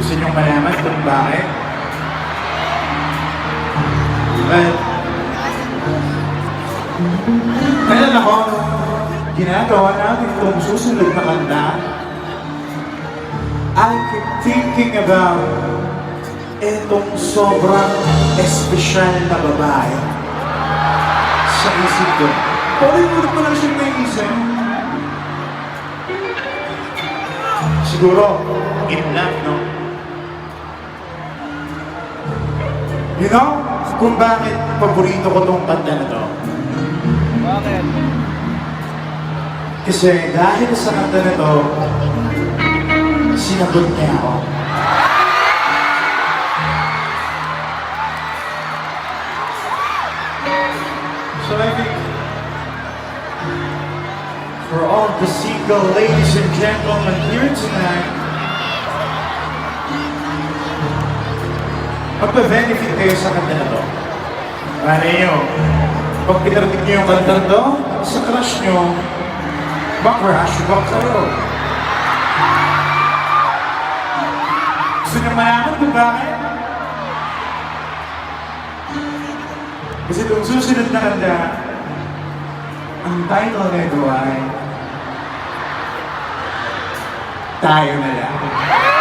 Gusto niyong malaman kung bakit? Well, kailan ako, ginagawa natin itong susunod na kanta, I keep thinking about itong sobrang espesyal na babae sa isip ko. Ulit-ulit mo lang siyang naisip. Siguro, in love, no? You know, kung bakit paborito ko tong kanta na to? Bakit? Kasi dahil sa kanta na to, sinagot niya ako. So I think, for all the single ladies and gentlemen here tonight, magpa-benefit kayo sa kanta na to. Ano nyo, pag pinarating nyo yung kanta na to, sa crush nyo, mag-crush back kayo. Gusto nyo malaman kung bakit? Kasi itong susunod na kanta, ang title nito ay Tayo na Lang.